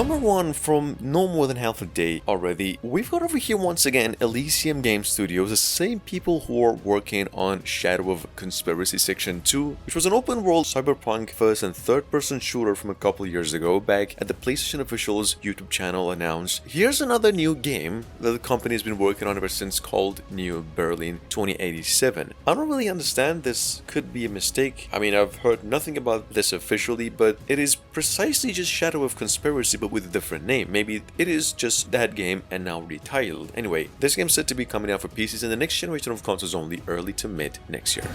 Number 1, from no more than half a day already, we've got over here once again Elysium Game Studios, the same people who are working on Shadow of Conspiracy Section 2, which was an open world cyberpunk first and third person shooter from a couple years ago back at the PlayStation official's YouTube channel announced. Here's another new game that the company has been working on ever since called New Berlin 2087. I don't really understand, this could be a mistake. I mean, I've heard nothing about this officially, but it is precisely just Shadow of Conspiracy but with a different name. Maybe it is just that game and now retitled. Anyway, this game's set to be coming out for PCs in the next generation of consoles only early to mid next year.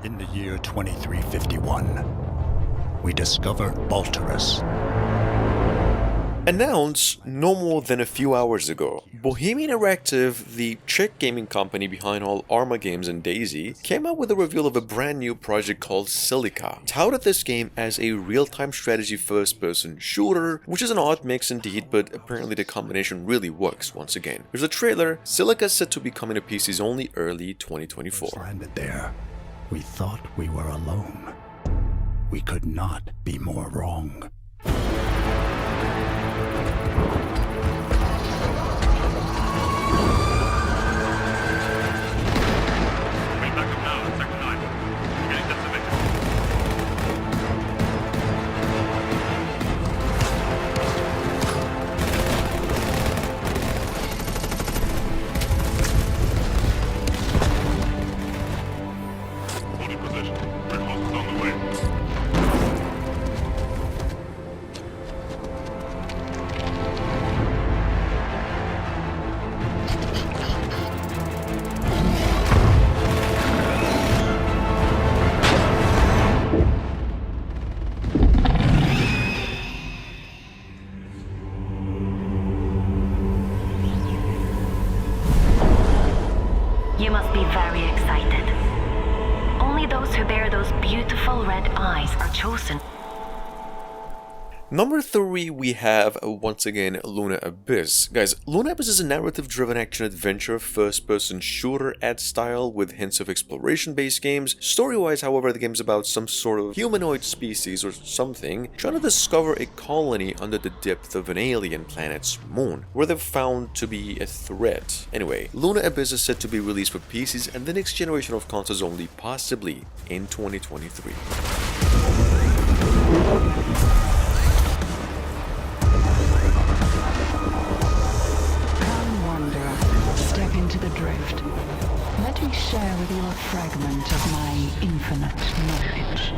In the year 2351, we discover Baltarus. Announced no more than a few hours ago, Bohemian Interactive, the Czech gaming company behind all Arma games and Daisy, came out with a reveal of a brand new project called Silica. Touted this game as a real-time strategy first-person shooter, which is an odd mix indeed, but apparently the combination really works once again. Here's a trailer. Silica is set to be coming to PCs only early 2024. Landed there. We thought we were alone. We could not be more wrong. You must be very excited. Only those who bear those beautiful red eyes are chosen. Number 3, we have once again Luna Abyss. Guys, Luna Abyss is a narrative-driven action-adventure first-person shooter ad style with hints of exploration-based games. Story-wise, however, the game's about some sort of humanoid species or something trying to discover a colony under the depth of an alien planet's moon, where they're found to be a threat. Anyway, Luna Abyss is set to be released for PCs and the next generation of consoles only, possibly in 2023. Into the drift. Let me share with you a fragment of my infinite knowledge.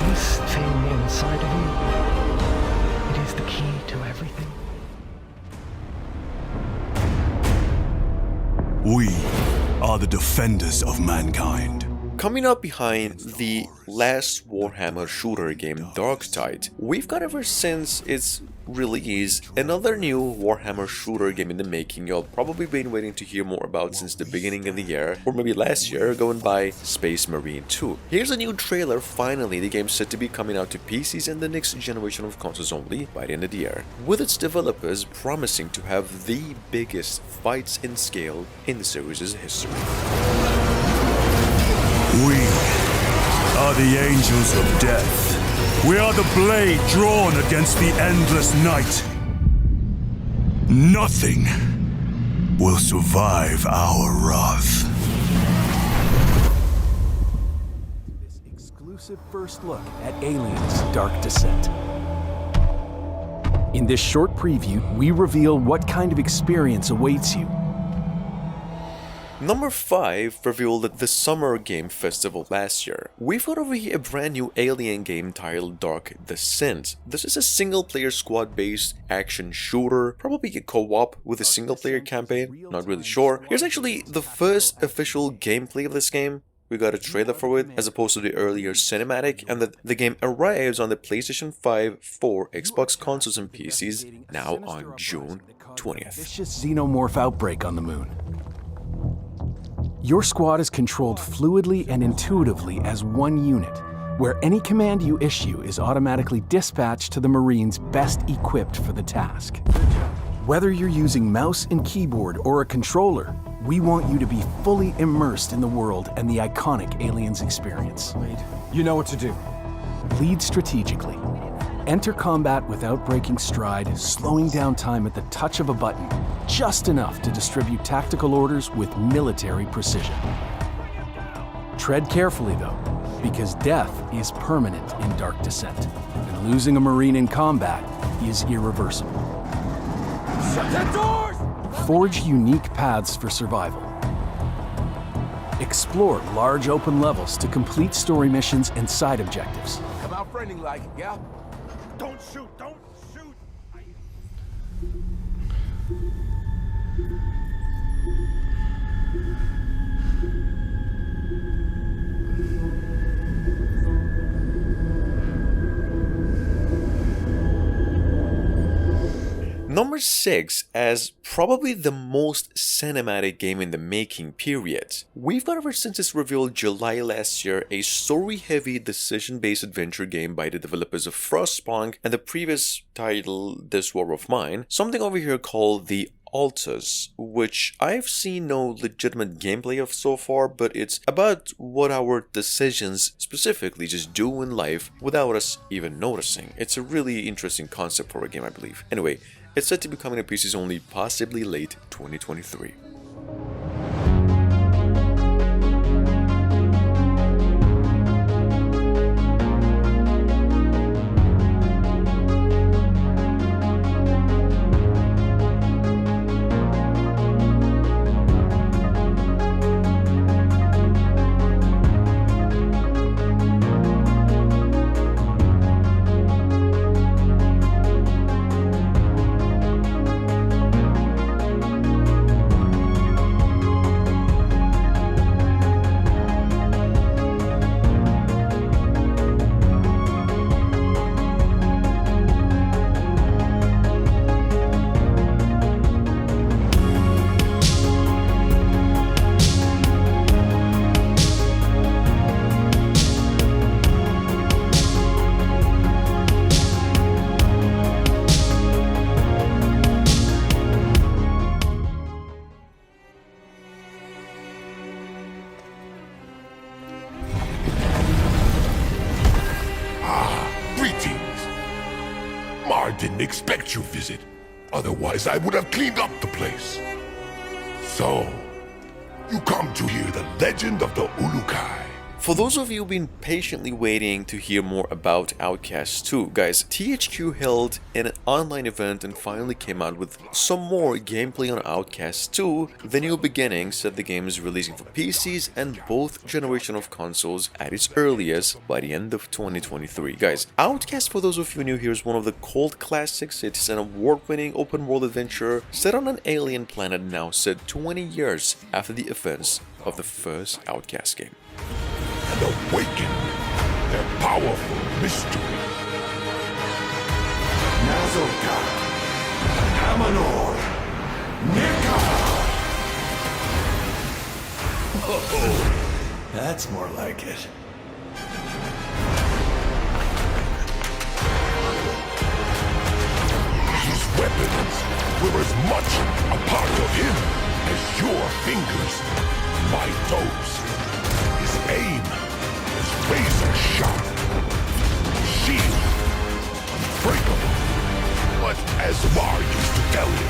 This thing inside of you, it is the key to everything. We are the defenders of mankind. Coming up behind the last Warhammer shooter game, Darktide, we've got ever since its release another new Warhammer shooter game in the making you'll probably been waiting to hear more about since the beginning of the year, or maybe last year, going by Space Marine 2. Here's a new trailer. Finally, the game's set to be coming out to PCs and the next generation of consoles only by the end of the year, with its developers promising to have the biggest fights in scale in the series' history. We are the angels of death. We are the blade drawn against the endless night. Nothing will survive our wrath. This exclusive first look at Aliens: Dark Descent. In this short preview, we reveal what kind of experience awaits you. Number 5 revealed at the Summer Game Festival last year. We've got over here a brand new Alien game titled Dark Descent. This is a single-player squad-based action shooter, probably a co-op with a single-player campaign, not really sure. Here's actually the first official gameplay of this game. We got a trailer for it as opposed to the earlier cinematic, and that the game arrives on the PlayStation 5, 4, Xbox consoles and PCs now on June 20th. Vicious xenomorph outbreak on the moon. Your squad is controlled fluidly and intuitively as one unit, where any command you issue is automatically dispatched to the Marines best equipped for the task. Whether you're using mouse and keyboard or a controller, we want you to be fully immersed in the world and the iconic Aliens experience. You know what to do. Lead strategically. Enter combat without breaking stride, slowing down time at the touch of a button, just enough to distribute tactical orders with military precision. Tread carefully though, because death is permanent in Dark Descent, and losing a Marine in combat is irreversible. Shut the doors! Forge unique paths for survival. Explore large open levels to complete story missions and side objectives. Come out friendly like, yeah? Don't shoot, don't shoot! Number 6 as probably the most cinematic game in the making period. We've got ever since its reveal July last year a story-heavy decision-based adventure game by the developers of Frostpunk and the previous title This War of Mine, something over here called the Altus, which I've seen no legitimate gameplay of so far, but it's about what our decisions specifically just do in life without us even noticing. It's a really interesting concept for a game, I believe. Anyway, it's set to be coming to PCs only possibly late 2023. Didn't expect your visit. Otherwise, I would have cleaned up the place. So, you come to hear the legend of the Ulukai. For those of you who've been patiently waiting to hear more about Outcast 2, guys, THQ held an online event and finally came out with some more gameplay on Outcast 2. The New Beginning said the game is releasing for PCs and both generation of consoles at its earliest by the end of 2023. Guys, Outcast, for those of you new here, is one of the cult classics. It's an award-winning open-world adventure set on an alien planet now set 20 years after the events of the first Outcast game. And awaken their powerful mystery. Nazoka, Hamanor, Nika! Oh, that's more like it. His weapons were as much a part of him as your fingers, my toes. His aim is razor sharp. Shield unbreakable. But as Mar used to tell him,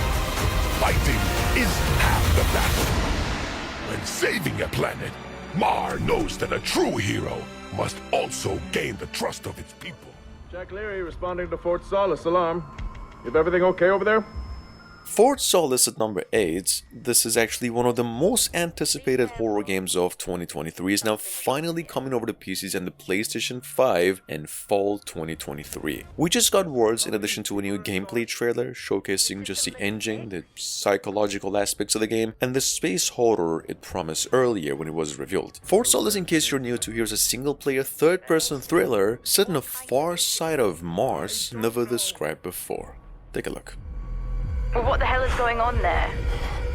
fighting is half the battle. When saving a planet, Mar knows that a true hero must also gain the trust of its people. Jack Leary responding to Fort Solace alarm. Is everything okay over there? For Solace at number 8, this is actually one of the most anticipated horror games of 2023, is now finally coming over to PCs and the PlayStation 5 in fall 2023. We just got words in addition to a new gameplay trailer showcasing just the engine, the psychological aspects of the game, and the space horror it promised earlier when it was revealed. For Solace, in case you're new to, here's a single-player third-person thriller set on a far side of Mars never described before. Take a look. Well, what the hell is going on there?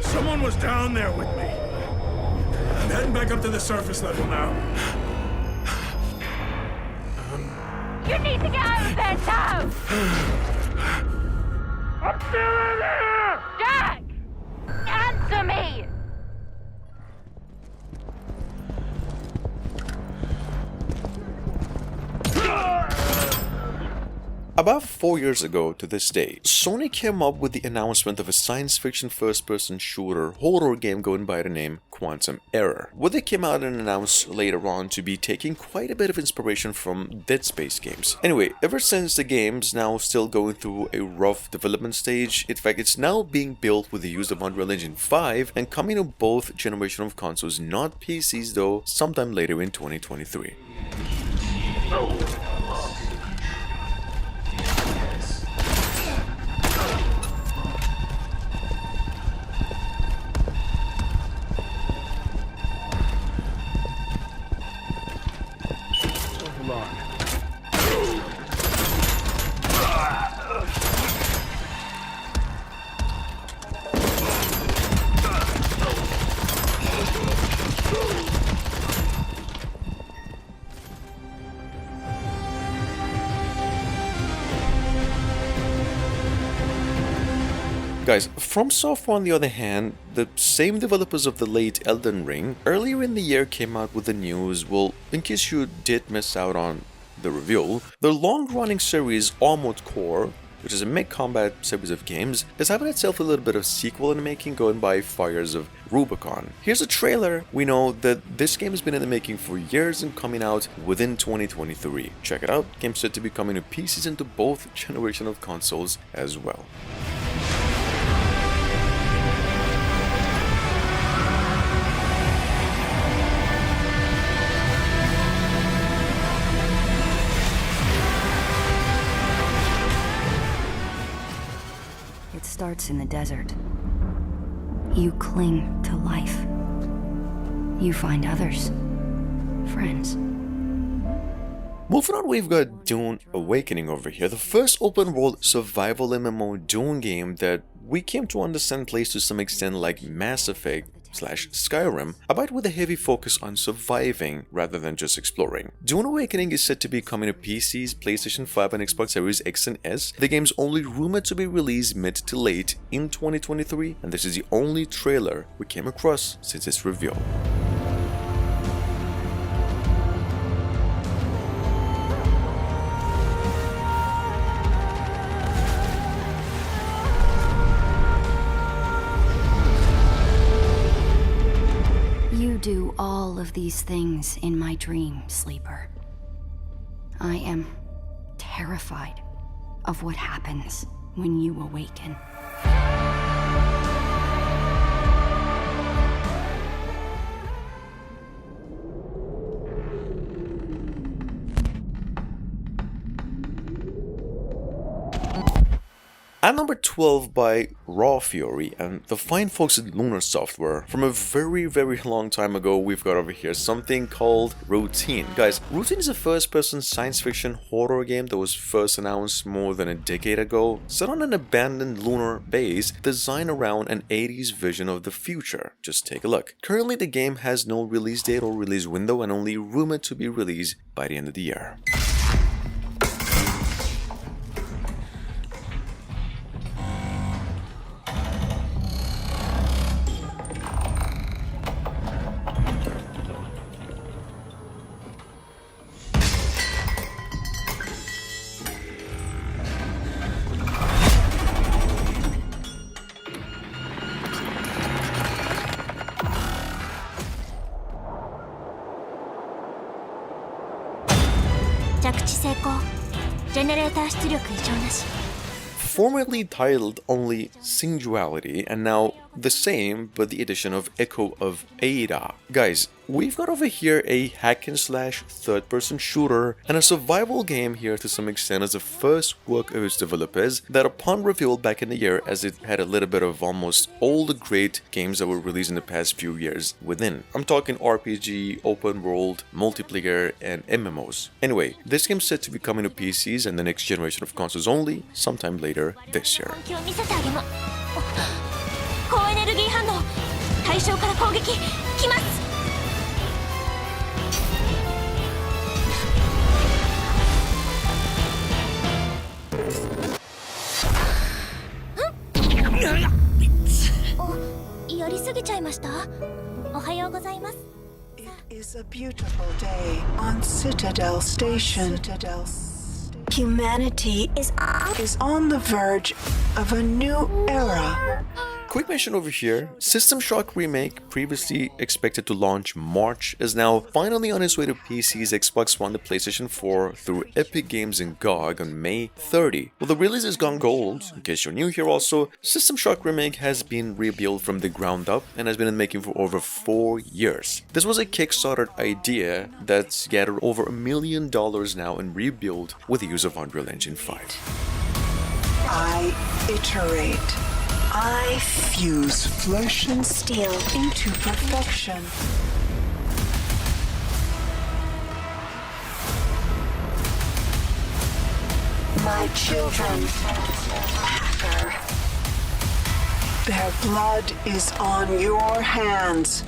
Someone was down there with me. I'm heading back up to the surface level now. You need to get out of there now! I'm still in there! Jack! Answer me! About 4 years ago to this day, Sony came up with the announcement of a science fiction first-person shooter horror game going by the name Quantum Error, what they came out and announced later on to be taking quite a bit of inspiration from Dead Space games. Anyway, ever since the game's now still going through a rough development stage, in fact it's now being built with the use of Unreal Engine 5 and coming to both generation of consoles, not PCs though, sometime later in 2023. Guys, From Software on the other hand, the same developers of the late Elden Ring, earlier in the year came out with the news, well, in case you did miss out on the reveal, the long-running series Armored Core, which is a mid-combat series of games, is having itself a little bit of sequel in the making going by Fires of Rubicon. Here's a trailer. We know that this game has been in the making for years and coming out within 2023. Check it out. Game's set to be coming to PCs and to both generation of consoles as well. It starts in the desert. You cling to life. You find others. Friends. Moving on, we've got Dune Awakening over here, the first open-world survival MMO Dune game that we came to understand plays to some extent like Mass Effect / Skyrim, albeit with a heavy focus on surviving rather than just exploring. Dune Awakening is set to be coming to PCs, PlayStation 5 and Xbox Series X and S. The game's only rumored to be released mid to late in 2023, and this is the only trailer we came across since its reveal. Do all of these things in my dream, Sleeper. I am terrified of what happens when you awaken. At number 12 by Raw Fury and the fine folks at Lunar Software. From a very long time ago, we've got over here something called Routine. Guys, Routine is a first-person science fiction horror game that was first announced more than a decade ago, set on an abandoned lunar base designed around an 80s vision of the future. Just take a look. Currently, the game has no release date or release window and only rumored to be released by the end of the year. formerly titled only Singularity, and now the same, but the addition of Echo of ADA. Guys, we've got over here a hack-and-slash third-person shooter and a survival game here to some extent as the first work of its developers that upon reveal back in the year, as it had a little bit of almost all the great games that were released in the past few years within. I'm talking RPG, open world, multiplayer, and MMOs. Anyway, this game's set to be coming to PCs and the next generation of consoles only sometime later this year. 高エネルギー反応対象から攻撃来ます やりすぎちゃいましたおはようございます It is a beautiful day on Citadel Station. Humanity is on the verge of a new era. Quick mention over here, System Shock Remake, previously expected to launch March, is now finally on its way to PCs, Xbox One, the PlayStation 4 through Epic Games and GOG on May 30. Well, the release has gone gold. In case you're new here also, System Shock Remake has been rebuilt from the ground up and has been in making for over 4 years. This was a Kickstarter idea that's gathered over $1 million now and rebuilt with the use of Unreal Engine 5. I iterate. I fuse flesh and steel into perfection. My children, Hacker. Their blood is on your hands.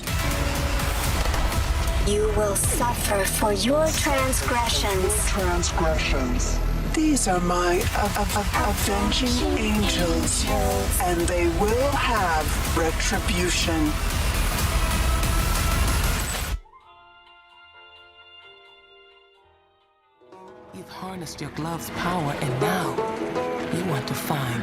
You will suffer for your transgressions. These are my avenging angels, and they will have retribution. You've harnessed your glove's power, and now you want to find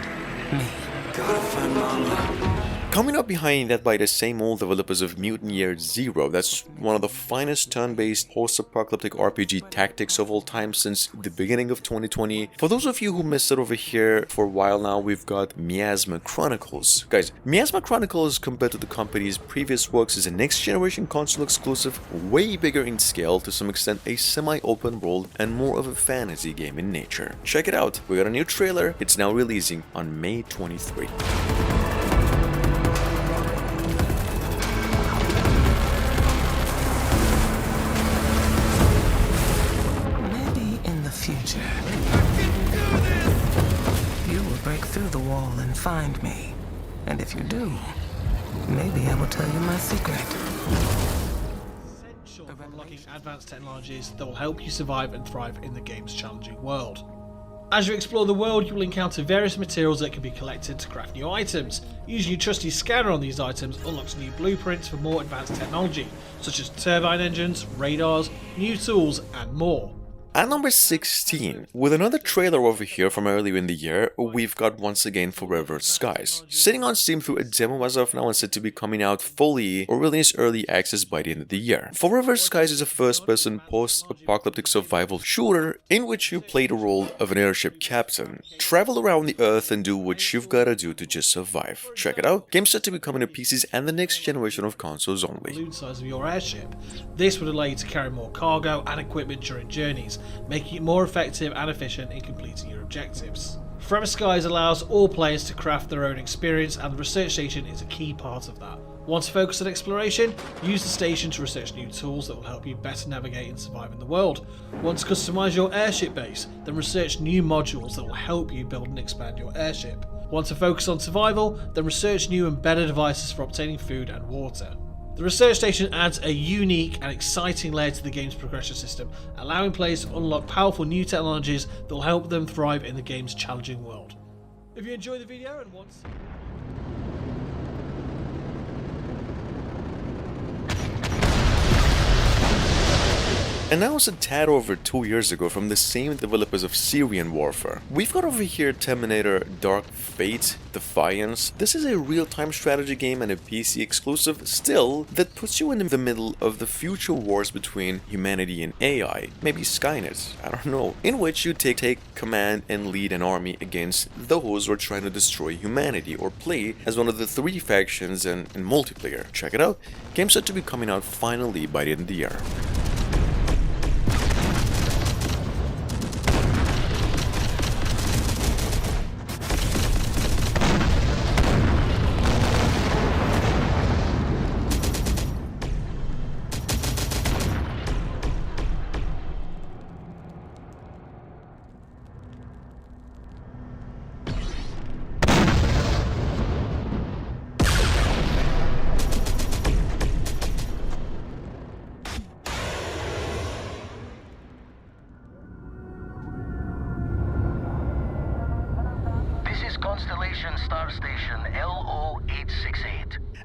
me. Gotta find Mama. Coming up behind that by the same old developers of Mutant Year Zero, that's one of the finest turn-based post-apocalyptic RPG tactics of all time since the beginning of 2020. For those of you who missed it over here for a while now, we've got Miasma Chronicles. Guys, Miasma Chronicles compared to the company's previous works is a next-generation console exclusive, way bigger in scale, to some extent a semi-open world, and more of a fantasy game in nature. Check it out, we got a new trailer, it's now releasing on May 23. You will break through the wall and find me. And if you do, maybe I will tell you my secret. Essential for unlocking advanced technologies that will help you survive and thrive in the game's challenging world. As you explore the world, you will encounter various materials that can be collected to craft new items. Using your trusty scanner on these items unlocks new blueprints for more advanced technology, such as turbine engines, radars, new tools, and more. At number 16, with another trailer over here from earlier in the year, we've got once again Forever Skies. Sitting on Steam through a demo as of now and set to be coming out fully or release early access by the end of the year. Forever Skies is a first-person post-apocalyptic survival shooter in which you play the role of an airship captain, travel around the earth and do what you've gotta do to just survive. Check it out, game's set to be coming to PCs and the next generation of consoles only. The size of your airship. This would allow you to carry more cargo and equipment during journeys, making it more effective and efficient in completing your objectives. Forever Skies allows all players to craft their own experience, and the research station is a key part of that. Want to focus on exploration? Use the station to research new tools that will help you better navigate and survive in the world. Want to customize your airship base? Then research new modules that will help you build and expand your airship. Want to focus on survival? Then research new and better devices for obtaining food and water. The research station adds a unique and exciting layer to the game's progression system, allowing players to unlock powerful new technologies that will help them thrive in the game's challenging world. If you enjoyed the video and want to... And now it's a tad over 2 years ago from the same developers of Syrian Warfare. We've got over here Terminator Dark Fate, Defiance. This is a real-time strategy game and a PC exclusive still that puts you in the middle of the future wars between humanity and AI, maybe Skynet, I don't know, in which you take command and lead an army against those who are trying to destroy humanity or play as one of the 3 factions in multiplayer. Check it out. Game's set to be coming out finally by the end of the year.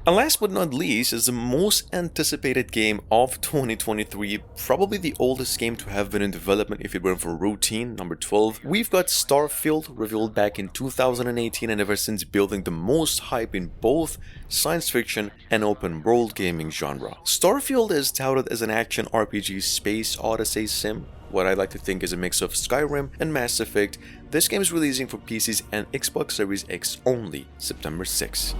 And last but not least is the most anticipated game of 2023, probably the oldest game to have been in development if it weren't for Routine, number 12. We've got Starfield, revealed back in 2018 and ever since building the most hype in both science fiction and open world gaming genre. Starfield is touted as an action RPG space odyssey sim, what I like to think is a mix of Skyrim and Mass Effect. This game is releasing for PCs and Xbox Series X only, September 6.